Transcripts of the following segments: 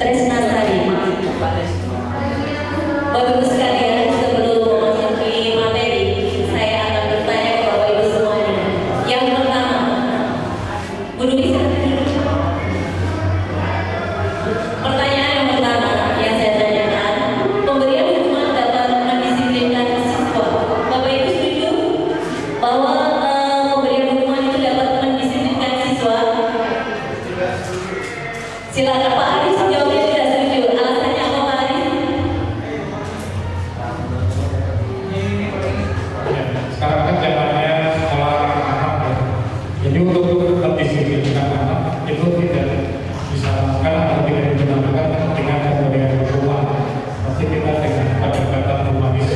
Tresnasari. Bapak Ibu sekalian, sebelum memasuki materi, saya akan bertanya ke Bapak Ibu semuanya. Yang pertama, Guru bisa? Pertanyaan yang pertama yang saya tanyakan, pemberian hukuman dapat mendisiplinkan siswa. Bapak Ibu setuju bahwa pemberian hukuman itu dapat mendisiplinkan siswa? Silakan Pak Aris jawabnya tidak setuju. Alasannya apa Pak Aris? Sekarang kan zamannya sekolah anak ya. Jadi untuk mendisiplinkan anak itu tidak disarankan atau tidak digunakan dengan pemberian hukuman, tapi kita dengan pendekatan humanis.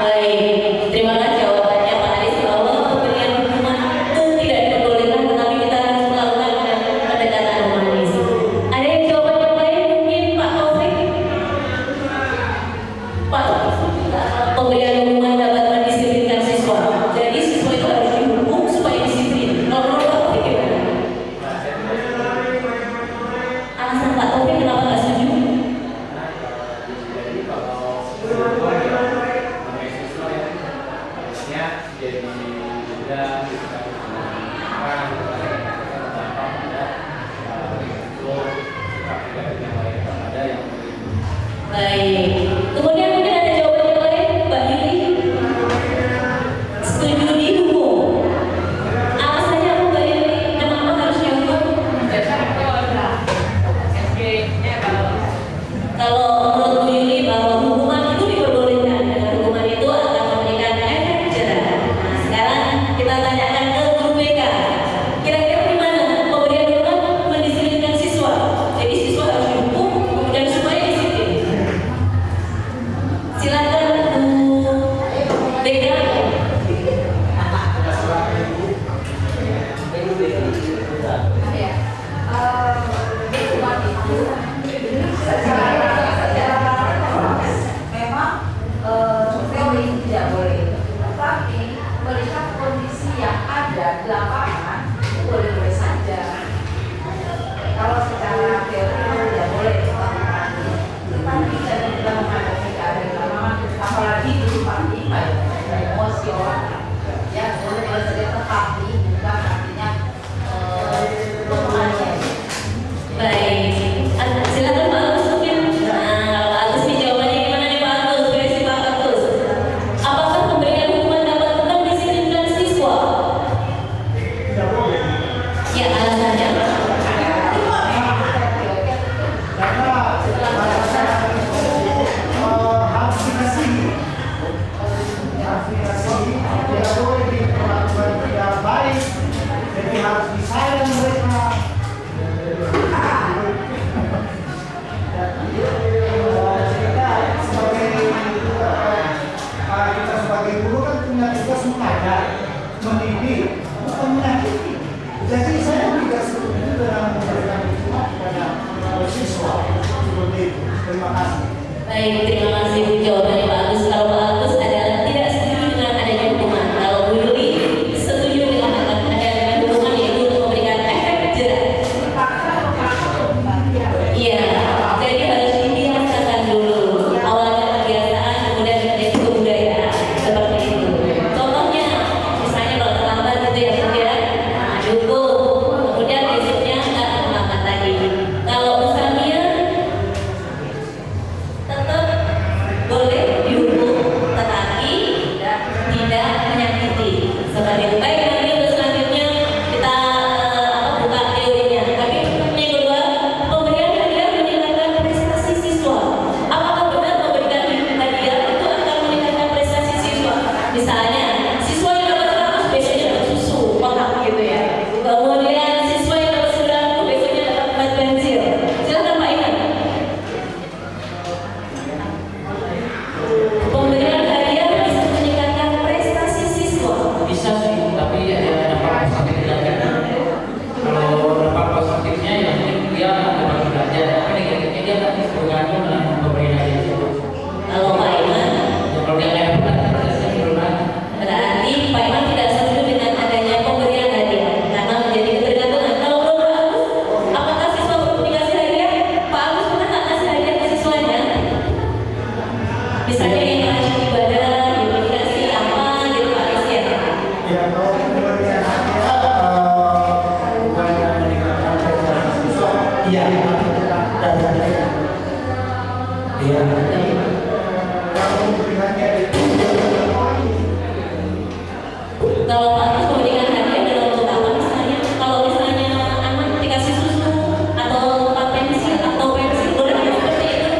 Baik, terima kasih jawabannya Pak Aris bahwa pemberian hukuman itu tidak diperbolehkan, tetapi kita harus melakukan pendekatan humanis. Ada yang jawaban yang lain mungkin Pak Taufik? Pak, pemberian hukuman dapat mendisiplinkan siswa. Jadi siswa itu harus dihukum supaya disiplin. Kalau menurut Pak Taufik gimana? Alasan Pak Taufik kenapa nggak setuju? Baik. Kemudian mungkin ada jawaban yang lain, Mbak Yuli? Setuju dihukum. Alasannya apa Mbak Yuli? Kenapa harus dihukum? Kalau menurut Bu Yuli bahwa hukuman itu diperbolehkan, dengan hukuman itu akan memberikan efek jerah. Nah, sekarang kita tanyakan ke Guru BK. Kira-kira gimana pemberian hukuman mendisiplinkan siswa? Jadi siswa harus dihukum dan supaya disiplin. Iya, dan iya. Kalau pilihannya itu Kalau Pak Agus memberikan hadiah dalam bentuk apa misalnya? Kalau misalnya anak dikasih susu atau tempat pensil atau pensil boleh nggak seperti itu?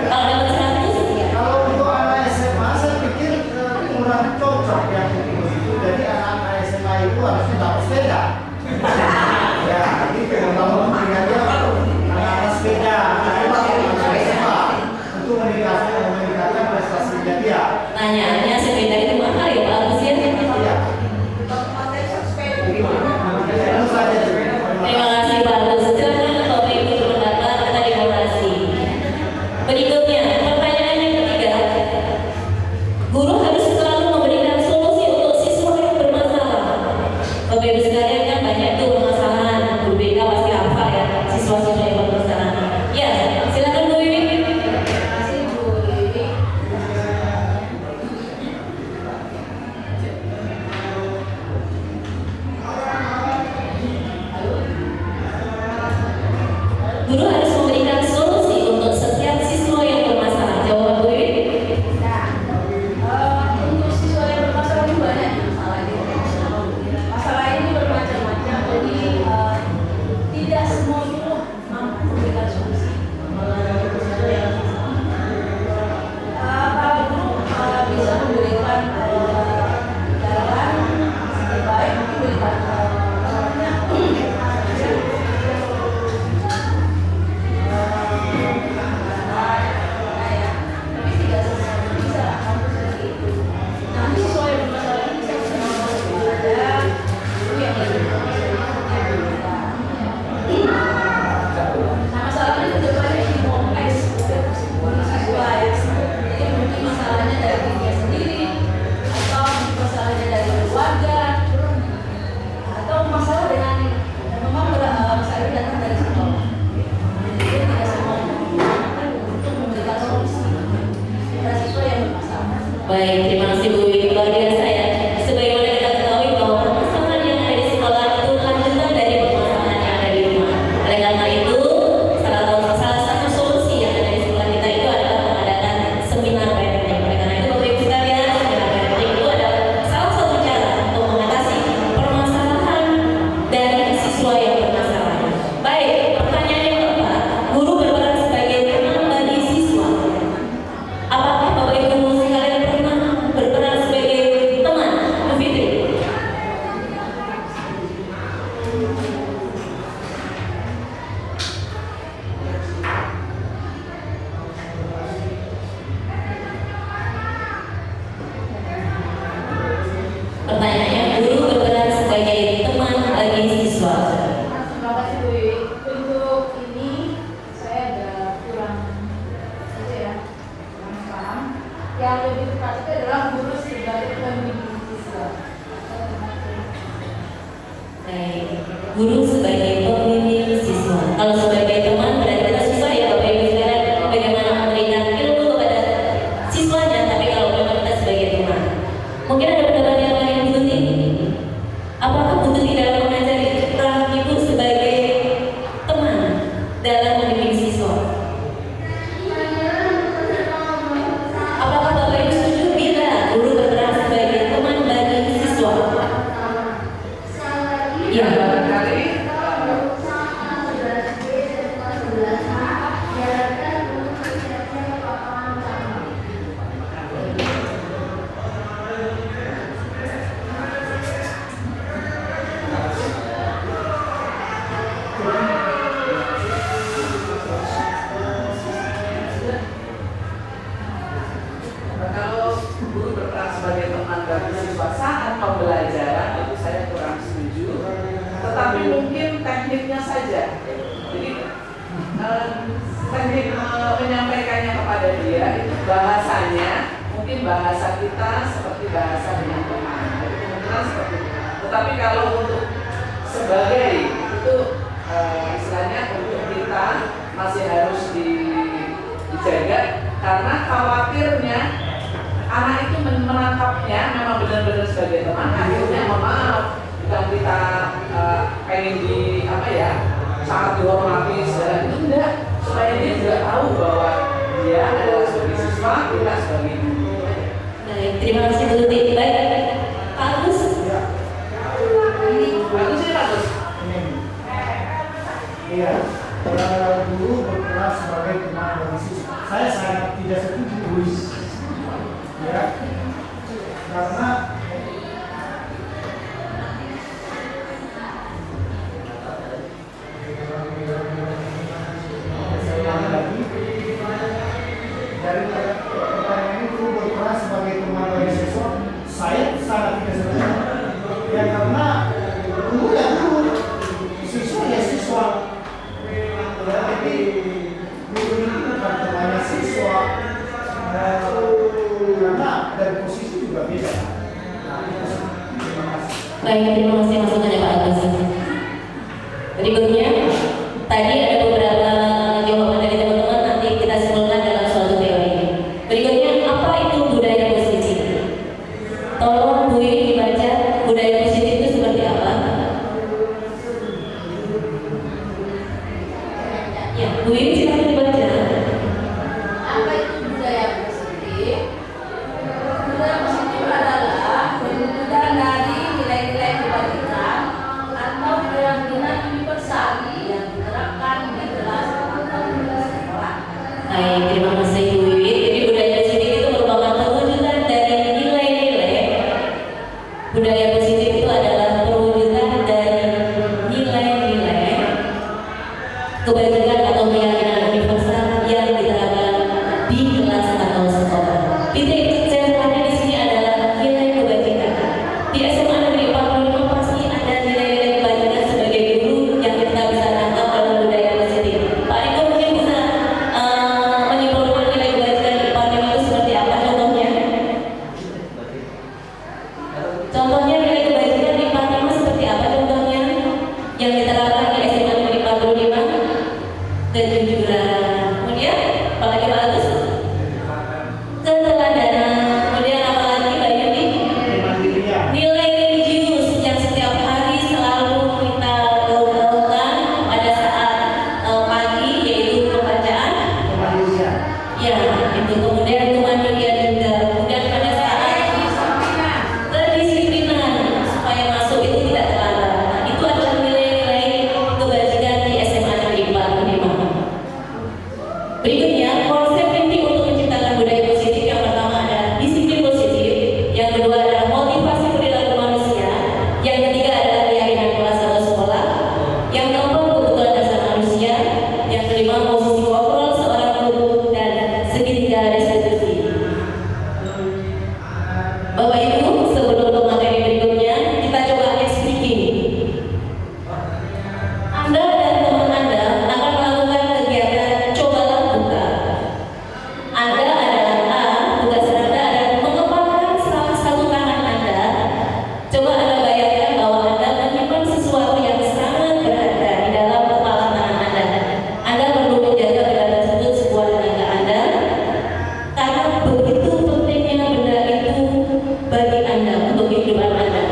Kalau dapat 100? kalau untuk anak SMA saya pikir kurang cocok yang begitu. Jadi anak-anak SMA itu harusnya dapat sepeda. Ya, itu kalau pilihannya anak-anak sepeda, anak-anak SMA untuk meningkatkan prestasinya dia. Pertanyaannya sepeda itu mahal ya Pak Agus ya? Iya. Terima kasih Pak Agus. Silakan Bapak Ibu berpendapat atau demokrasi. Berikutnya, pertanyaan yang ketiga. Guru harus selalu memberikan solusi untuk siswa yang bermasalah. Bapak Ibu sekalian kan banyak tuh permasalahan. Guru BK pasti hafal ya siswa-siswa yang bermasalah. Ya, silakan Bu Wiwi. Terima kasih Bu Wiwi. Guru harus memberikan solusi untuk setiap siswa yang bermasalah. Jawaban Bu Wiwi. Nah, untuk siswa yang bermasalah ini banyak masalah ini. Masalah ini bermacam-macam, jadi tidak semua guru mampu memberikan solusi. Para guru bisa memberikan jalan yang baik, memberikan tapi tidak semua bisa mampu seperti itu. Nah, siswa yang bermasalah ini bisa ada guru yang lebih profesional yang berbeda. Nah, masalahnya juga banyak di kompleks siswa ya. Jadi mungkin masalahnya dari dirinya sendiri, atau mungkin masalahnya dari keluarga, atau masalah dengan memang masalah datang dari sekolah. Jadi tidak semua guru mampu untuk memberikan solusi pada siswa yang bermasalah. Baik, terima kasih Bu Wiwi. Luar biasa ya. Sebagaimana kita ketahui bahwa permasalahan yang ada di sekolah itu lanjutan dari permasalahan yang ada di rumah. Oleh karena itu, salah satu solusi yang ada di sekolah kita itu adalah mengadakan seminar parenting. Oleh karena itu, Bapak Ibu sekalian, seminar parenting itu adalah salah satu cara untuk mengatasi permasalahan dari siswa yang bermasalah. Baik, pertanyaan yang keempat, guru berperan sebagai teman bagi siswa. Apakah Bapak Ibu sekalian pernah berperan sebagai teman, Bu Fitri? Pertanyaannya, guru berperan sebagai teman bagi siswa. Terima kasih Bu Wiwi. Untuk ini saya ada kurang paham. Yang lebih tepat itu adalah guru sebagai pembimbing siswa. Baik, guru sebagai pembimbing siswa. Kalau sebagai teman berarti kita susah ya Bapak Ibu sekalian bagaimana memberikan ilmu kepada siswanya. Tapi kalau memang kita sebagai teman, mungkin ada pendapat yang lain Bu Tuti. Apakah Bu Tuti dalam mengajari peran Ibu sebagai teman dalam membimbing siswa? Apakah Bapak Ibu setuju bila guru berperan sebagai teman bagi siswa? Iya. Kalau guru berperan sebagai teman bagi siswa saat pembelajaran itu saya kurang setuju. Tetapi mungkin tekniknya saja. Jadi teknik menyampaikannya kepada dia itu bahasanya mungkin bahasa kita seperti bahasa dengan teman. Jadi kemungkinan seperti itu. Tetapi kalau untuk sebagai itu istilahnya untuk kita masih harus dijaga karena khawatirnya anak itu menangkapnya memang benar-benar sebagai teman, akhirnya mohon maaf bukan kita pengen sangat dihormati segala itu enggak, supaya dia juga tahu bahwa dia adalah sebagai siswa, kita sebagai guru. Baik, terima kasih Bu Tuti. Baik, Pak Agus. Ya. Bagus sih bagus. Iya, guru berperan sebagai teman bagi siswa. Saya sangat tidak setuju, ya, karena saya ulangi lagi, dari pertanyaan itu berperan sebagai teman bagi siswa. Saya sangat tidak setuju, ya karena guru ya guru, siswa ya siswa. Ya, jadi guru ini bukan temannya siswa, karena dari posisi juga beda. Nah, itu sih. Terima kasih. Baik, terima kasih masukannya Pak Agus. Berikutnya, tadi ada beberapa jawaban dari teman-teman, nanti kita simpulkan dalam suatu teori. Berikutnya, apa itu budaya positif? Tolong Bu Yuni dibaca, budaya positif itu seperti apa? Ya, Bu Yuni silakan dibaca. Apa itu budaya positif? Budaya positif adalah perwujudan dari nilai-nilai kebajikan atau keyakinan universal yang diterapkan di kelas atau di sekolah. Baik, terima kasih Bu Wiwi. Jadi budaya positif itu merupakan perwujudan dari nilai-nilai. Budaya positif itu adalah perwujudan dari nilai-nilai kebajikan atau keyakinan universal yang diterapkan di kelas atau sekolah. Titik sentralnya di sini adalah nilai kebajikan. Di SMA Negeri 45 pasti ada nilai-nilai kebajikan sebagai guru yang kita bisa tangkap dalam budaya positif. Pak Riko mungkin bisa menyimpulkan nilai kebajikan di 45 itu seperti apa contohnya? Contohnya nilai kebajikan di 45 seperti apa contohnya? Yang diterapkan di SMA Negeri 45 kejujuran. Kemudian apalagi Pak Agus? Keteladanan. Kemudian apalagi Mbak Yuni? Kemandirian. Nilai religius yang setiap hari selalu kita gaungkan pada saat pagi, yaitu pembacaan. Kemandirian. Ya, itu kemudian kemandirian juga. Kemudian pada saat kedisiplinan supaya masuk itu tidak terlambat. Nah, itu adalah nilai-nilai kebajikan di SMA Negeri 45. Berikutnya, konsep inti untuk menciptakan budaya positif yang pertama adalah disiplin positif, yang kedua adalah motivasi perilaku manusia, yang ketiga adalah keyakinan kelas atau sekolah, yang keempat kebutuhan dasar manusia, yang kelima posisi kontrol seorang guru, dan segitiga restitusi. Bapak Ibu, sebelum ke materi berikutnya, kita coba next speaking. Anda dan teman Anda akan melakukan kegiatan cobalah buka. Anda adalah A, tugas Anda adalah mengepalkan salah satu tangan Anda. Coba Anda bayangkan bahwa Anda menyimpan sesuatu yang sangat berharga di dalam kepala tangan Anda. Anda perlu menjaga benda tersebut sebuah tenaga Anda, karena begitu pentingnya benda itu bagi Anda untuk kehidupan Anda.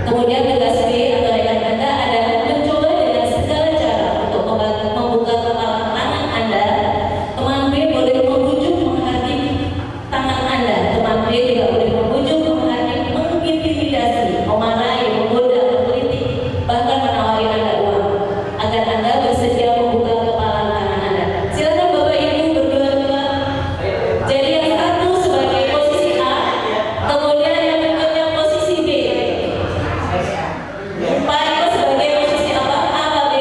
Kemudian tugas B atau rekan Anda adalah mencoba dengan segala cara untuk membuka kepala tangan Anda. Teman B boleh membujuk menghardik tangan Anda. Teman B juga boleh membujuk menghardik, mengintimidasi, memarahi, menggoda, mengkritik, bahkan menawari Anda uang agar Anda bersedia membuka kepala tangan Anda. Silakan Bapak Ibu berdua-dua. Jadi yang satu sebagai posisi A, kemudian yang berikutnya posisi B. Pak Riko sebagai posisi apa? A atau B?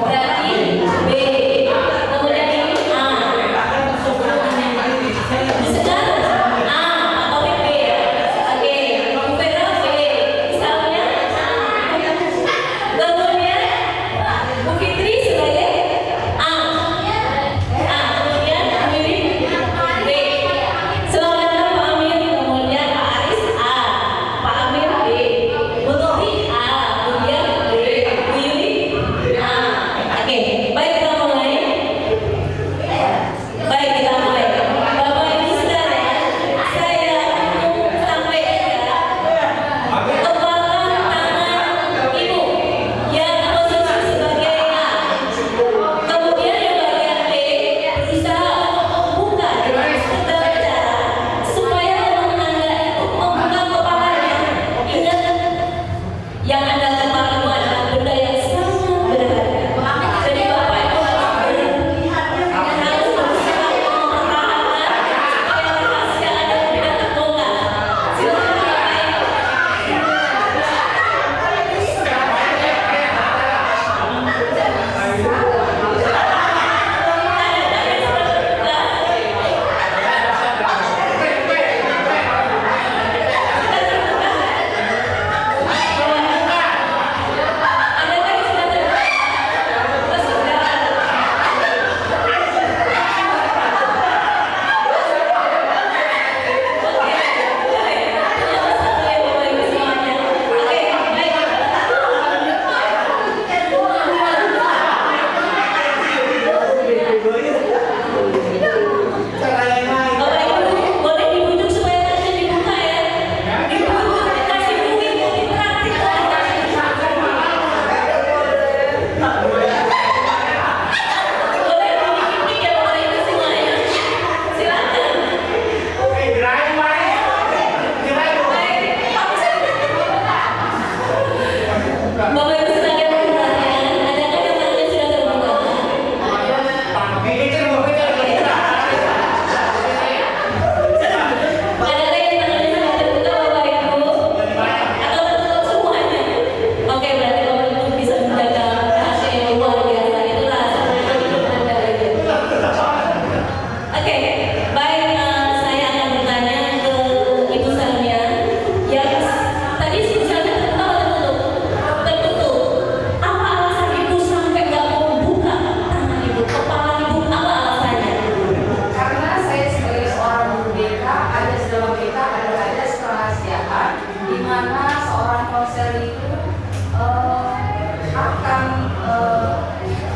Berarti B. Kemudian ini A. Bisa A atau B? Oke, Bu Vera B. Misalnya kemudian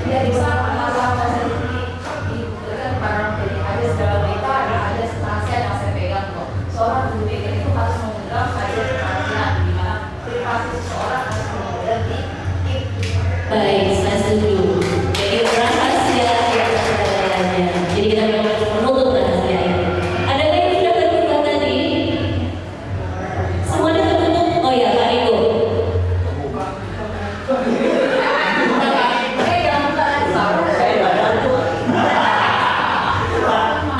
dia bisa mengalah diberikan barang dari ada segala berita, ada nasihat yang saya pegang kok. Seorang guru BK itu harus memegang kajian nasihat di mana privasi seseorang harus mengerti. Baik, saya setuju. Jadi rahasia yang sebenarnya. Jadi kita memang harus menutup rahasia ini. Ada yang sudah terbuka tadi? Semuanya tertutup? Oh ya, Pak Eko.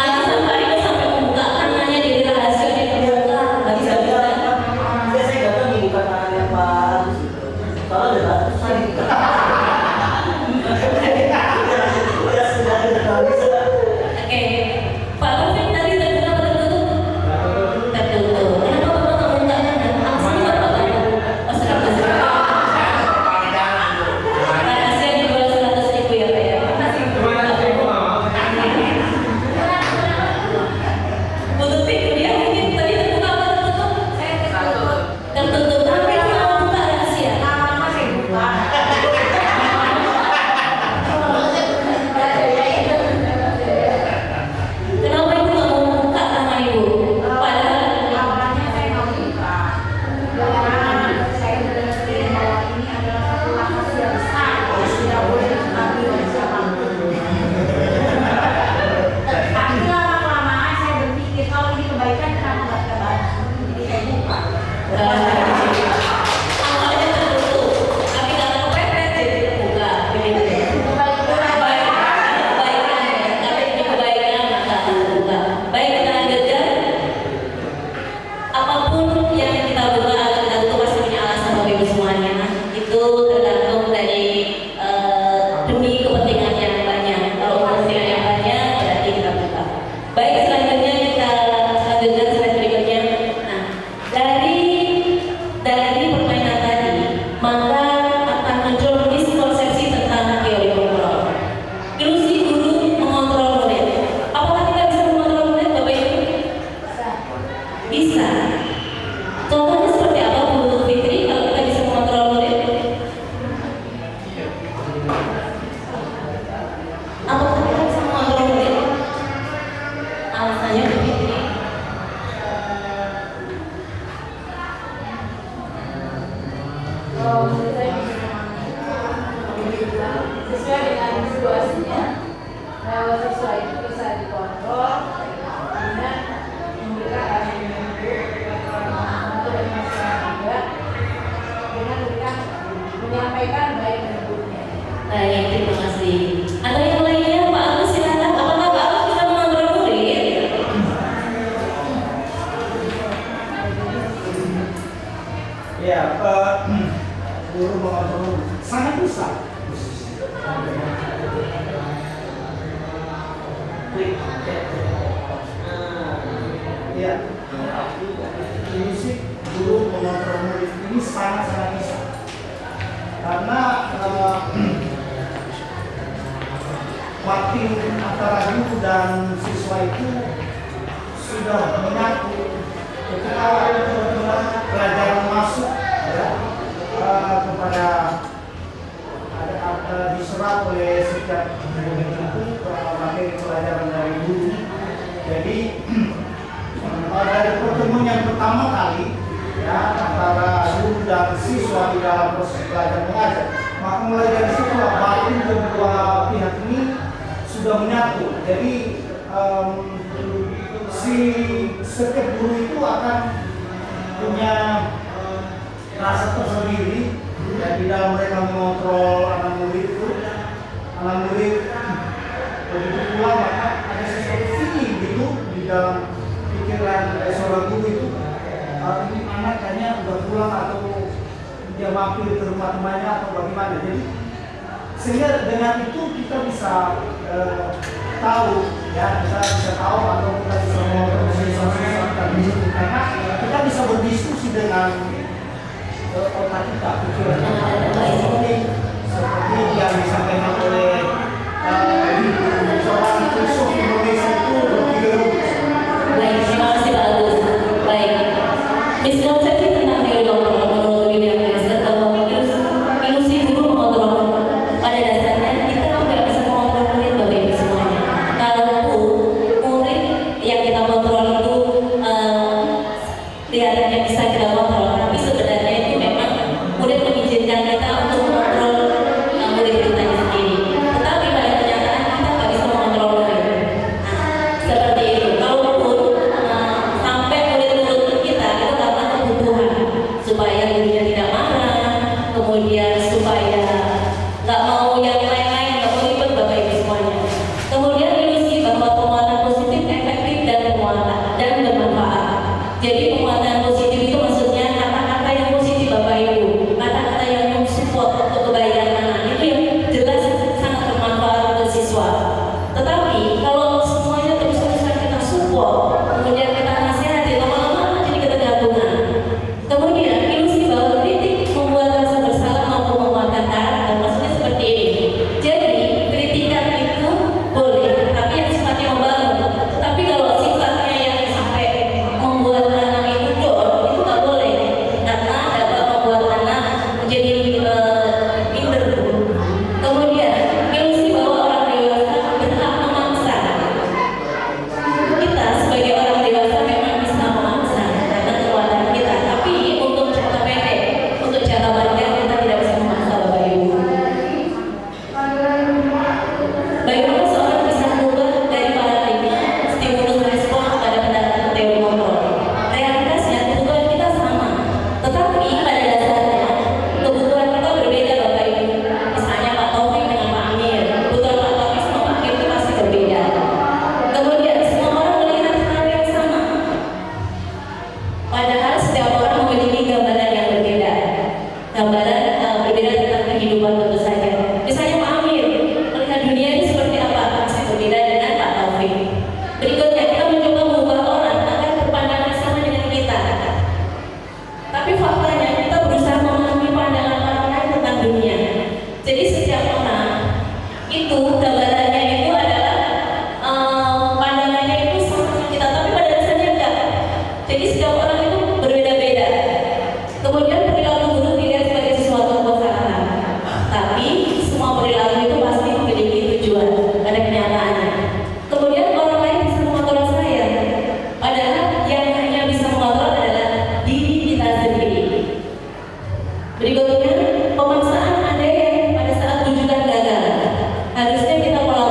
Alasan Pak Eko sampai membuka karenanya jadi rahasia dia terbuka. Nggak bisa-bisa. Saya nggak tahu dibuka tangannya Pak Agus itu. Soalnya udah Oke, Pak Taufik tadi terbuka atau tertutup? Tertutup. Kenapa Bapak nggak buka kanan? Alasannya apa Pak? Oh, 100.000. Rahasia dijual 100.000 ya Pak ya? Untuk pintu dia mungkin tadi terbuka apa tertutup? Tertutup. Tapi mau buka rahasia? Kenapa Ibu nggak mau buka tangan Ibu? Padahal Awalnya saya mau buka, karena saya berpikir bahwa ini adalah satu rahasia besar, tidak boleh diketahui oleh siapapun. Tapi lama-kelamaan saya berpikir kalau ini kebaikan kenapa nggak kita bahas? Jadi saya buka. awalnya tertutup, tapi karena kepepet jadi terbuka. Begitu. Kebaikan ya, tapi ini kebaikan maka akan terbuka. Baik, kita lanjutkan. Apapun yang kita buka atau kita tutup pasti punya alasan Bapak Ibu semuanya. Itu tergantung dari demi kepentingan yang banyak. Kalau kepentingan yang banyak berarti kita buka. Baik, selanjutnya kita lanjutkan slide berikutnya. Nah, dari permainan tadi maka akan muncul miskonsepsi tentang teori kontrol. Ilusi guru mengontrol murid. Apakah kita bisa mengontrol murid, Bapak Ibu? Bisa. Contohnya seperti apa Bu Fitri kalau kita bisa mengontrol murid? Apakah kita bisa mengontrol murid? Alasannya Bu Fitri. Kalau menurut saya bisa sesuai dengan situasinya, kalau siswa itu bisa dikontrol dengan memberikan hasil untuk masyarakat juga dengan memberikan menyampaikan baik dan buruknya. Baik, terima kasih. Atau yang lainnya, Pak Agus silakan. Apakah Pak Agus bisa mengontrol murid? Ya, guru mengontrol sangat bisa. Ya, ini sih guru mengontrol murid ini sangat-sangat bisa. Karena batin antara guru dan siswa itu sudah menyatu. Ketika kebetulan pelajaran masuk ya, kepada ada diserap oleh setiap murid itu materi pelajaran dari guru. Jadi dari pertemuan yang pertama kali ya antara guru dan siswa di dalam proses belajar mengajar, maka mulai dari situ batin kedua pihak ini sudah menyatu. Jadi si setiap guru itu akan punya rasa tersendiri ya, di dalam mereka mengontrol anak murid itu. Anak murid begitu pula maka ada sesuatu feeling gitu di dalam pikiran seorang guru itu, ini anak kayaknya udah pulang atau dia mampir ke rumah temannya atau bagaimana. Jadi sehingga dengan itu kita bisa tahu ya, kita bisa tahu atau kita bisa mengontrol siswa-siswa kita, karena kita bisa berdiskusi dengan otak kita, pikiran seperti yang disampaikan oleh seorang filsuf Indonesia itu Rocky. Baik, terima kasih Pak Agus. Baik, miskonsepsi tentang teori kontrol menurut William James atau ilusi guru mengontrol yang lain-lain, nggak mau ribet Bapak Ibu semuanya. Kemudian ilusi bahwa penguatan positif efektif dan penguatan dan bermanfaat. Jadi penguatan positif itu maksudnya kata-kata yang positif Bapak Ibu, kata-kata yang mensupport untuk kebaikan anak itu yang jelas sangat bermanfaat untuk siswa. Tetapi kalau semuanya terus-terusan kita support, kemudian kita nasihati, lama-lama jadi ketergantungan. Kemudian ilusi bahwa kritik membuat rasa bersalah maupun menguatkan karakter, maksudnya seperti ini. Jadi kritikan itu boleh, tapi yang sifatnya membangun. Tapi kalau sifatnya yang sampai membuat anak itu down, itu nggak boleh, karena dapat membuat anak menjadi minder. Kemudian ilusi bahwa orang dewasa berhak memaksa. Kita sebagai orang dewasa memang bisa memaksa karena kekuatan kita, tapi untuk jangka pendek, untuk jangka panjang kita tidak bisa memaksa Bapak Ibu. Bagaimana seorang bisa mengubah dari paradigma stimulus respon pada pendekatan teori kontrol? Realitasnya kebutuhan kita sama, tetapi pada dasarnya kebutuhan kita berbeda Bapak Ibu. Misalnya Pak Taufik dengan Pak Amir, kebutuhan Pak Taufik sama Pak Amir itu pasti berbeda. Kemudian semua orang melihat hal yang sama, padahal setiap orang memiliki gambaran yang berbeda, gambaran berbeda tentang kehidupan tentu saja. Misalnya Pak Amir melihat dunia ini seperti apa, pasti berbeda dengan Pak Taufik. Berikutnya kita mencoba mengubah orang agar berpandangan sama dengan kita. Tapi faktanya kita berusaha memahami pandangan orang lain tentang dunia. Jadi setiap orang itu gambarannya itu adalah pandangannya itu sama dengan kita, tapi pada dasarnya enggak. Jadi setiap orang itu berbeda-beda. Kemudian perilaku buruk dilihat sebagai sesuatu kesalahan. Tapi semua perilaku itu pasti memiliki tujuan pada kenyataannya. Kemudian orang lain bisa mengontrol saya, padahal yang hanya bisa mengontrol adalah diri kita sendiri. Berikutnya, pemaksaan ada yang pada saat tujuan gagal. Harusnya kita melakukan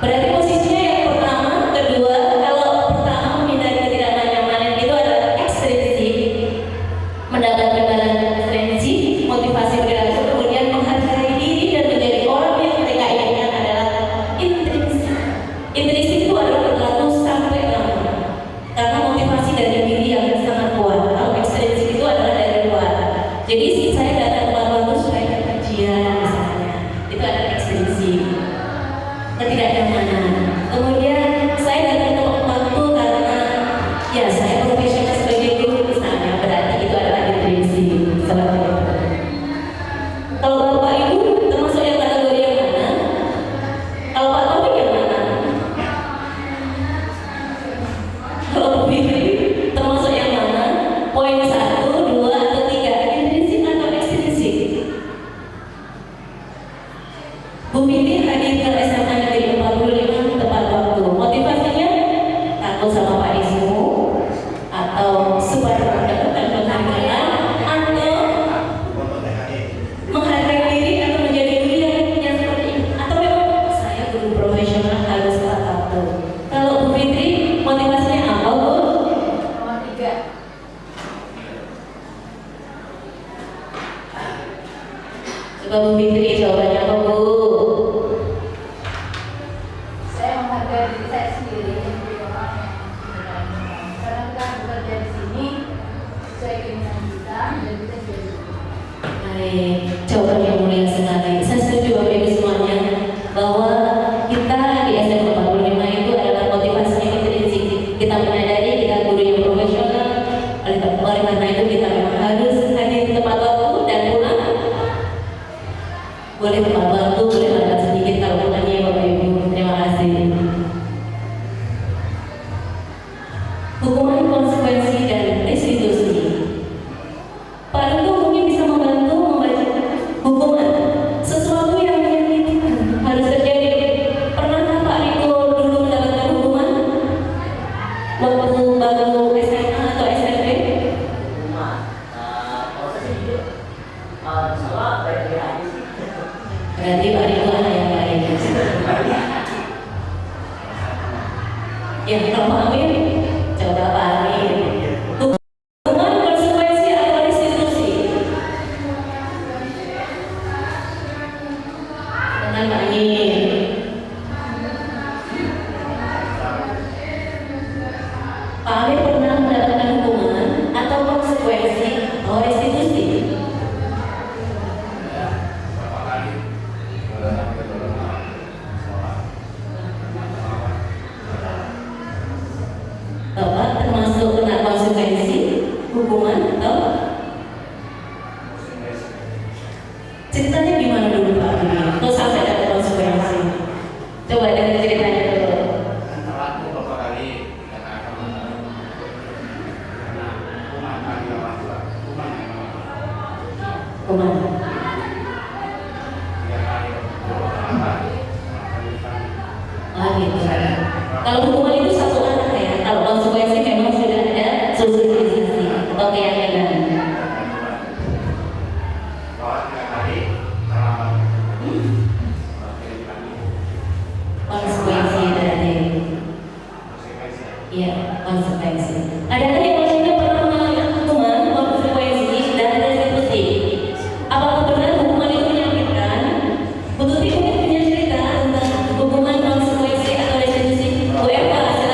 Berarti posisinya yang pertama, kedua, kalau pertama menghindari ketidaknyamanan itu adalah ekstrinsik, mendapatkan ekstrinsik, motivasi perilaku, kemudian menghargai diri dan menjadi orang yang mereka inginkan adalah intrinsik. Intrinsik itu adalah berlaku sampai lama, karena motivasi dari diri yang sangat kuat. Kalau ekstrinsik itu adalah dari luar. Jadi saya datang ke waktu supaya kajian misalnya, itu adalah ekstrinsik, ketidaknyamanan. Kemudian saya datang ke waktu karena ya saya profesional sebagai guru misalnya, berarti itu adalah intrinsik. Seperti itu. Kalau Bapak Ibu termasuk yang kategori yang mana? Kalau Pak Taufik yang mana? Kalau Bu Fitri termasuk yang mana? Poin 1, 2, atau 3, intrinsik atau ekstrinsik? Bu Fitri hadir ke SMA Negeri 45 tepat waktu. Motivasinya takut sama Pak Ismu atau supaya mendapatkan penghargaan atau menghargai diri atau menjadi diri yang seperti ini, atau memang saya guru profesional harus tepat waktu. Kalau Bu Fitri motivasinya apa, Bu? Nomor 3. Coba Bu Fitri jawabannya apa, Bu? Saya menghargai diri saya sendiri menjadi orang yang karena kita bekerja di sini sesuai keinginan kita dan kita jadi Baik, jawaban yang mulia sekali. Saya setuju Bapak Ibu semuanya bahwa kita di SMA 45 itu adalah motivasinya intrinsik. Kita menyadari kita guru yang profesional, oleh karena itu kita memang harus hadir tepat waktu dan pulang. Boleh tepat waktu, boleh lambat sedikit kalau pulangnya Bapak Ibu. Terima kasih. Hukuman, konsekuensi, dan restitusi. Pak Rito mungkin bisa membantu membaca hukuman, sesuatu yang menyakitkan harus terjadi. Pernahkah Pak Rito dulu mendapatkan hukuman waktu baru SMA atau SMP? Kalau saya sih jujur, salah baik-baik aja sih. Berarti Pak Rito anak yang baik. Ya, kalau Pak Amir, coba Pak Amir. Hukuman, konsekuensi, atau restitusi? Dengan Pak Amir. Pak Amir pernah mendapatkan hukuman atau konsekuensi atau restitusi? Bapak termasuk kena konsekuensi, hukuman atau ceritanya gimana dulu Pak Amir? Kok sampai dapat konsekuensi? Coba dari ceritanya dulu. Antara beberapa kali dikatakan karena hukuman kami orang tua, hukuman Hukuman. 3 kali beberapa Ah gitu. Kalau hukuman itu satu anak ya. Kalau konsekuensi memang sudah ada sosialisasi atau keyakinan. bahwa 3 kali selama Konsekuensi dari konsekuensi. iya konsekuensi. Ada yang lainnya pernah mengalami hukuman, konsekuensi, dan restitusi. Apakah benar hukuman itu menyakitkan? Bu Tuti mungkin punya cerita tentang hukuman, konsekuensi, atau restitusi. Bu Eva, silakan.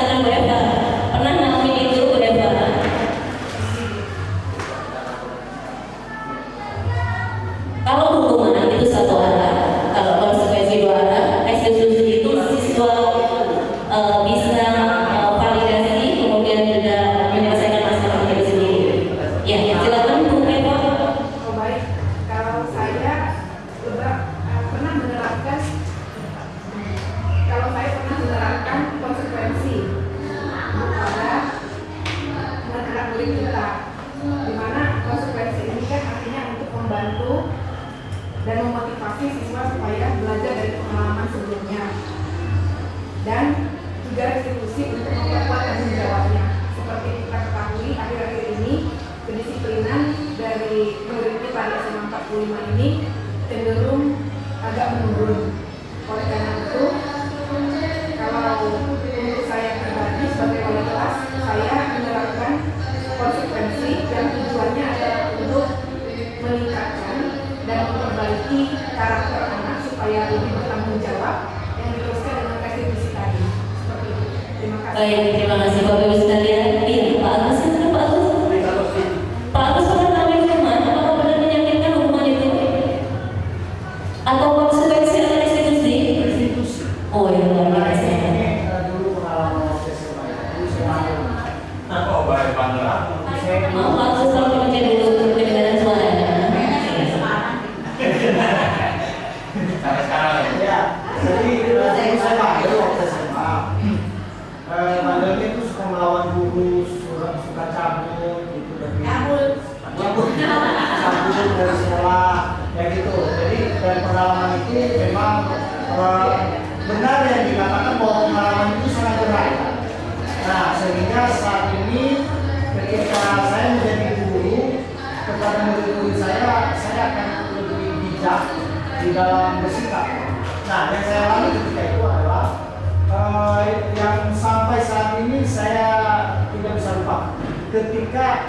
Baik, terima kasih Bapak Ibu sekalian. Iya, Pak Agus, kan Pak Agus? Pak Agus pernah ngambil hukuman? Apakah benar menyakitkan hukuman itu? Atau konsekuensi atau restitusi? Restitusi. Oh ya, luar biasa. Ini dulu pengalaman waktu SMA. Dulu saya ambil. Maaf Pak Agus, kalau dipakai dulu kedengaran suaranya. Ya, jadi dulu saya ambil waktu SMA. Mandelnya itu suka melawan guru, suka cabut gitu dari cabut dari sekolah ya gitu. Jadi dari pengalaman itu memang benar yang dikatakan bahwa pengalaman itu sangat berat. Nah, sehingga saat ini ketika saya menjadi guru kepada murid-murid saya akan lebih bijak di dalam bersikap. Nah, yang saya alami ketika itu adalah yang sampai saat ini saya tidak bisa lupa ketika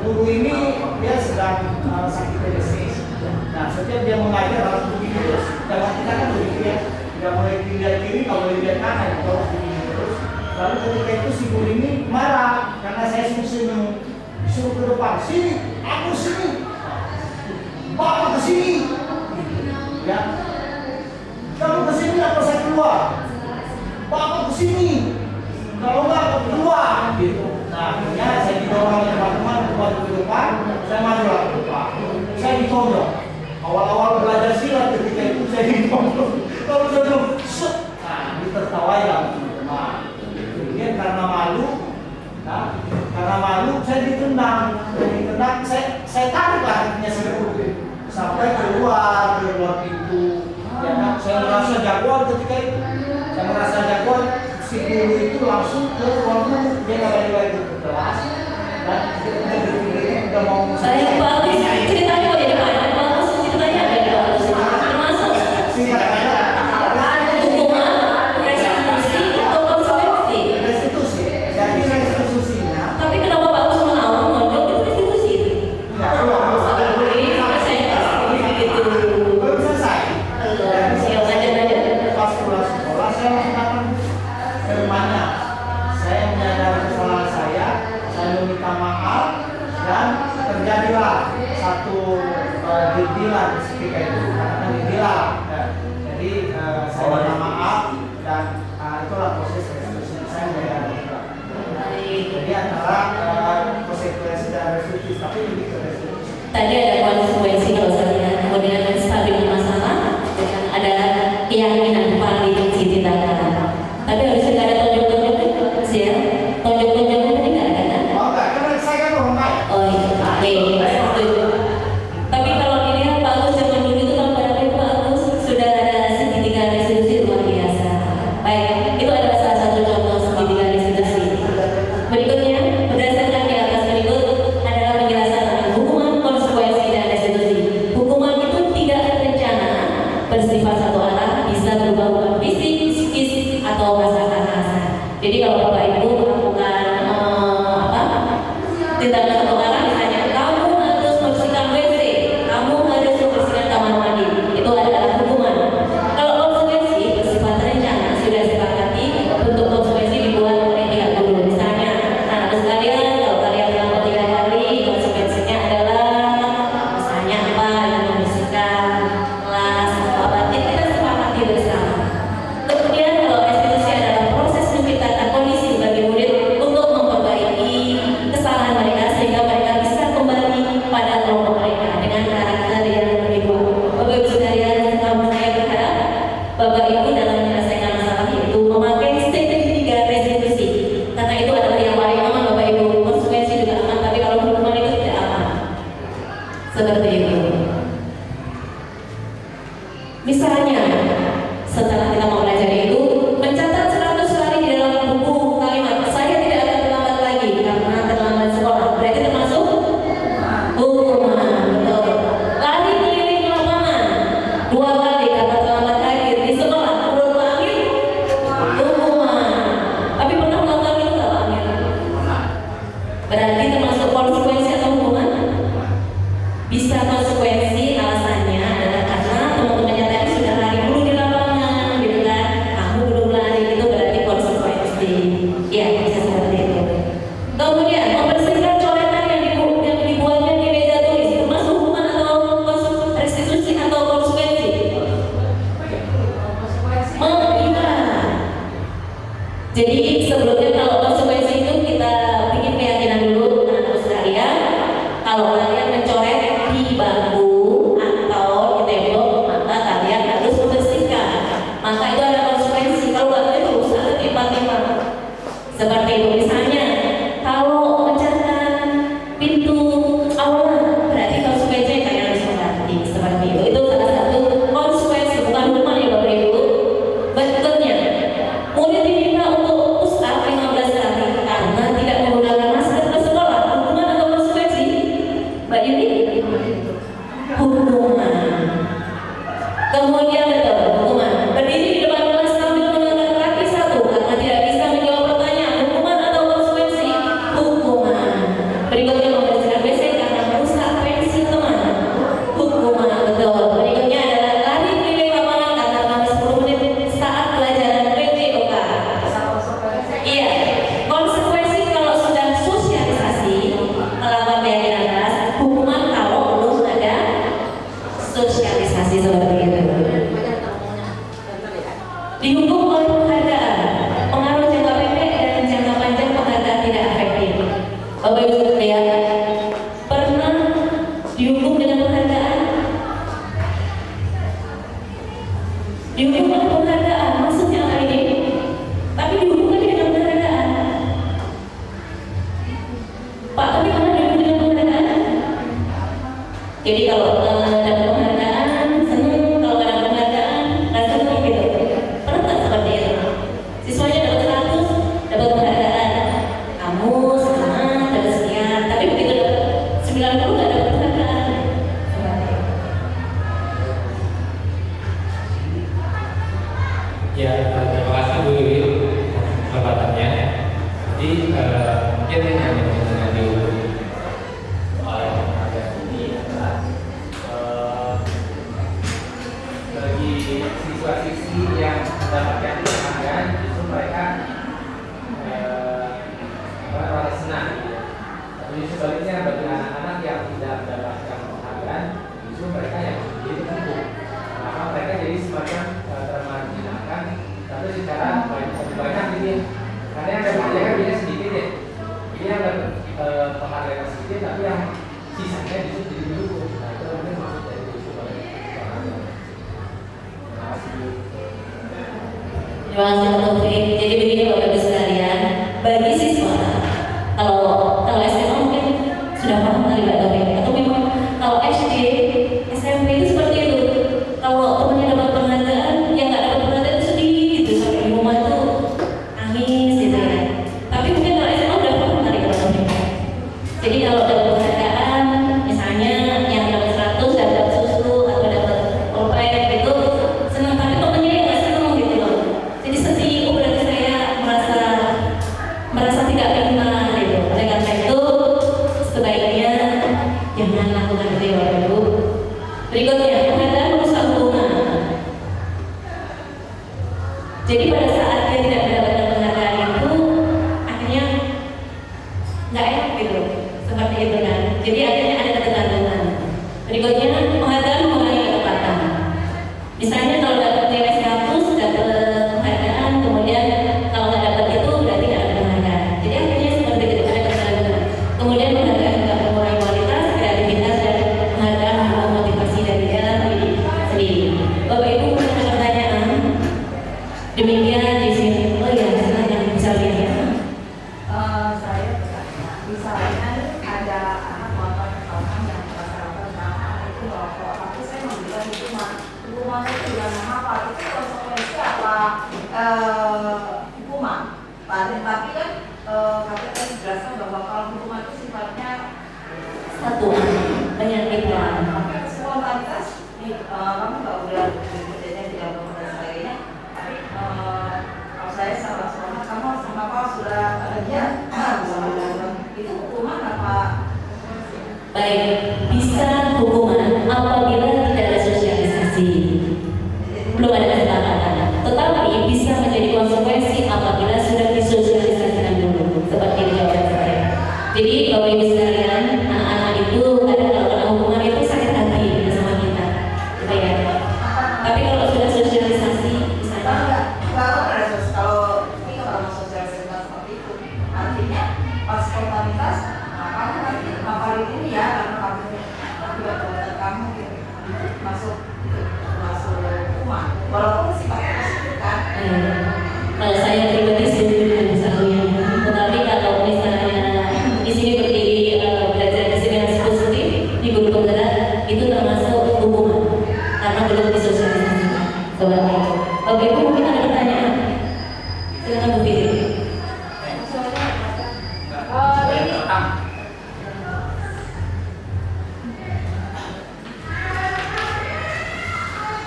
guru ini dia sedang sakit TBC. Nah, setiap dia mengajar harus begini terus. Jangan kita kan begitu ya, tidak boleh lihat kiri, nggak boleh lihat kanan, harus begini terus. Lalu ketika itu si guru ini marah karena saya disuruh ke depan, sini, aku sini, bapak ke sini, ya. Kamu kesini atau saya keluar? Bapak kesini. Kalau enggak aku keluar gitu. Nah, akhirnya saya didorong oleh teman-teman buat ke depan, saya majulah ke depan. Saya ditonjok. Awal-awal belajar silat ketika itu saya ditonjok. Kalau saya bilang, set, nah ditertawai lah teman. Kemudian karena malu, saya ditendang. Saya tarik lah akhirnya saya sampai keluar pintu. Ya, saya merasa jagoan ketika itu. Saya merasa jagoan, si guru itu langsung ke ruang guru. Dia nggak balik ke kelas. Dan dia udah mau Saya Pak Agus, ceritanya kok jadi banyak. Pak Agus, ceritanya ada di Pak Agus. Termasuk hukuman, restitusi, atau konsekuensi. restitusi. Jadi restitusinya. Tapi kenapa Pak Agus menolak menolak itu restitusi? Ya, belum selesai. Pas pulang sekolah saya mengatakan ke rumahnya, saya menyadari kesalahan saya meminta maaf dan terjadilah satu didilan ketika itu, katakan didilan. Jadi saya minta maaf dan itulah proses restitusi saya menyadari. Jadi antara konsekuensi dan restitusi, tapi lebih ke restitusi. Tadi ada konsekuensi kalau saya lihat, kemudian stabil masalah, dan ada keyakinan paling tindakan. Tapi harus ada tonjok-tonjok sih ya, tonjok-tonjok ini nggak ada kan? Oh enggak, karena saya kan orang baik. Oh iya, setuju. Tapi kalau dilihat Pak Agus zaman dulu itu kan pada waktu Pak Agus sudah ada segitiga restitusi luar biasa. Baik, itu adalah salah satu contoh segitiga restitusi. Berikutnya, berdasarkan di atas berikut adalah penjelasan tentang hukuman, konsekuensi, dan restitusi. Hukuman itu tidak terencana, bersifat satu arah, bisa berubah bukan fisik, psikis, atau masakan kasar. Jadi kalau Bapak Ibu melakukan tindakan satu arah, misalnya kamu harus membersihkan WC, kamu harus membersihkan kamar mandi, itu adalah hukuman. Kalau konsekuensi bersifat terencana, sudah disepakati bentuk konsekuensi dibuat oleh pihak guru. Misalnya, anak sekalian, kalau kalian melakukan 3 kali, konsekuensinya adalah misalnya apa yang membersihkan kelas atau apa, kita sepakati bersama. Kemudian kalau restitusi adalah proses menciptakan kondisi bagi murid untuk memperbaiki kesalahan mereka sehingga mereka bisa kembali pada kelompok mereka dengan karakter yang lebih baik. Bapak Ibu sekalian, saya berharap Bapak Ibu dalam menyelesaikan masalah itu memakai segitiga restitusi, karena itu adalah yang paling aman Bapak Ibu. Konsekuensi juga aman, tapi kalau hukuman itu tidak aman. Seperti itu. Misalnya, setelah kita mempelajari itu, mencatat 100 kali di dalam buku kalimat, saya tidak akan terlambat lagi karena terlambat sekolah. Berarti termasuk hukuman, betul. Lari keliling lapangan 2 kali karena terlambat akhir di sekolah. Menurut Pak Amir, hukuman. Tapi pernah melakukan itu nggak Pak Amir? Berarti termasuk konsekuensi atau hukuman? Bisa konsekuensi, alasannya adalah karena teman-temannya tadi sudah lari dulu di lapangan, gitu kan? Jadi sebelumnya kalau konsekuensi itu kita bikin keyakinan dulu anak-anak sekalian. Kalau kalian mencoret di bangku atau di tembok, maka kalian harus membersihkan. Maka itu ada konsekuensi. Kalau nggak itu usaha tiba-tiba. Seperti itu misalnya, kalau mencatat pintu aula, berarti konsekuensinya kalian harus mengganti. Seperti itu. Itu salah satu konsekuensi, bukan hukuman ya Bapak Ibu. Berikutnya, murid diminta untuk push-up 15 kali karena tidak menggunakan masker ke sekolah. Hukuman atau konsekuensi? Mbak Yuni? Hukuman. Kemudian betul, hukuman. Berdiri di depan kelas sambil mengangkat kaki satu karena tidak bisa menjawab pertanyaan. Hukuman atau konsekuensi? Hukuman. Berikutnya membersihkan WC karena merusak pensil teman. Hukuman, betul. Berikutnya adalah lari keliling lapangan karena selama 10 menit saat pelajaran PJOK. Iya, konsekuensi kalau sudah sosialisasi melakukan keyakinan keras, hukuman kalau belum ada sosialisasi seperti itu. Dihukum oleh penghargaan, pengaruh jangka pendek dan jangka panjang penghargaan tidak efektif. Bapak Ibu sekalian, pernah dihukum dengan penghargaan? Dihukum oleh penghargaan, maksudnya apa ini? Tapi dihukum kan dengan penghargaan. Pak, tapi pernah dihukum dengan penghargaan? Jadi kalau dapat penghargaan, senang. Kalau nggak dapat penghargaan, nggak senang gitu. Pernah nggak seperti itu? Siswanya dapat 100, dapat penghargaan. Kamu senang, dapat sekian. Tapi begitu dapat 90 nggak dapat penghargaan. Ya, terima kasih Bu Yuli kesempatannya. Jadi mungkin yang dengan dihukum oleh penghargaan ini adalah bagi siswa-siswi yang mendapatkan penghargaan justru mereka merasa senang. Tapi sebaliknya bagi anak-anak yang tidak mendapatkan penghargaan justru mereka yang jadi terhukum. Maka mereka jadi semacam termarginalkan, tapi secara banyak gitu ya. Karena yang dapat penghargaan biasanya sedikit ya. Ini yang dapat penghargaan sedikit, tapi yang sisanya justru jadi dihukum. Nah itu mungkin maksud dari dihukum oleh penghargaan. Terima kasih. Terima kasih Pak Taufik. Jadi begini Bapak Ibu sekalian, bagi siswa kalau SMA mungkin sudah paham kali Pak Taufik, atau memang kalau SD, SMP itu seperti itu. Kalau temannya dapat penghargaan, yang nggak dapat penghargaan itu sedih gitu, sampai di rumah tuh nangis gitu ya. Tapi mungkin kalau SMA udah paham kali Pak Taufik. Jadi kalau dapat penghargaan, misalnya yang dapat 100 dapat susu atau dapat pulpen gitu, senang, tapi temennya yang nggak senang gitu loh. Jadi sedih, oh berarti saya merasa tidak terima gitu. Oleh karena itu sebaiknya jangan lakukan itu ya Bapak Ibu. Berikutnya, penghargaan merusak hubungan. Jadi pada saat dia tidak mendapatkan penghargaan itu, akhirnya nggak enak gitu, seperti itu kan. Jadi akhirnya ada ketergantungan. Berikutnya, penghargaan mengurangi ketepatan. Misalnya kalau dapat nilai 100, dapat penghargaan, kemudian kalau nggak dapat itu berarti nggak ada penghargaan. Jadi akhirnya seperti itu, ada ketergantungan. Kemudian penghargaan juga mengurangi kualitas, kreativitas, dan penghargaan memotivasi dari dalam diri sendiri. Bapak Ibu punya pertanyaan? Demikian di sini. Oh iya, silakan bisa lihat. Saya misalnya ada anak motor orang yang rata-rata nama itu merokok, tapi saya memberikan hukumannya itu dengan apa? Itu konsekuensi apa hukuman? Tapi kan KPK dijelaskan bahwa kalau hukuman itu sifatnya Satu, menyakitkan. maka spontanitas kamu nggak udah kerjanya tidak mau dan sebagainya. Tapi kalau saya salah spontan, kamu kenapa sudah kerja itu hukuman apa? Baik, bisa hukuman apabila tidak ada sosialisasi, belum ada kesepakatan. Tetapi bisa menjadi Bapak Ibu mungkin ada pertanyaan? Silakan Bu Fitri.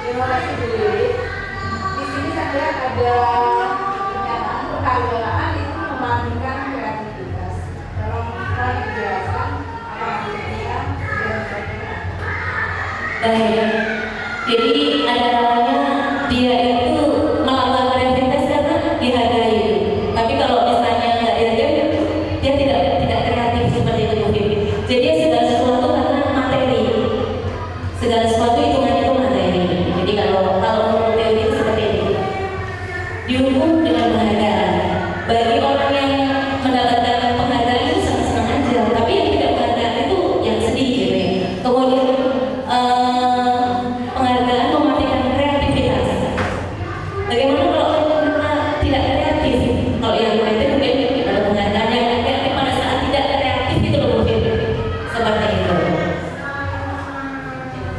Terima kasih Bu Lili. Di sini saya lihat ada pernyataan penghargaan itu membangunkan kreativitas. Tolong bisa dijelaskan apa maksudnya dan bagaimana? Baik. Jadi ada kalanya dia itu melakukan kreativitas karena dihargai. Tapi kalau misalnya nggak dihargai, dia tidak kreatif seperti itu mungkin. Jadi segala sesuatu karena materi. Segala sesuatu hitungannya itu materi. Jadi kalau menurut teori itu seperti ini. Dihukum dengan penghargaan. Bagi orang yang mendapatkan penghargaan itu senang-senang aja. Tapi yang tidak penghargaan itu yang sedih gitu ya. Kemudian penghargaan mematikan kreativitas. Bagaimana kalau kita tidak kreatif? Kalau yang kreatif mungkin ada penghargaan yang kreatif pada saat tidak kreatif itu loh mungkin seperti itu.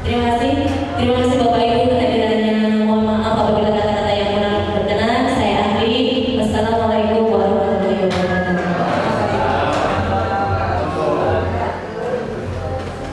Terima kasih Bapak Ibu.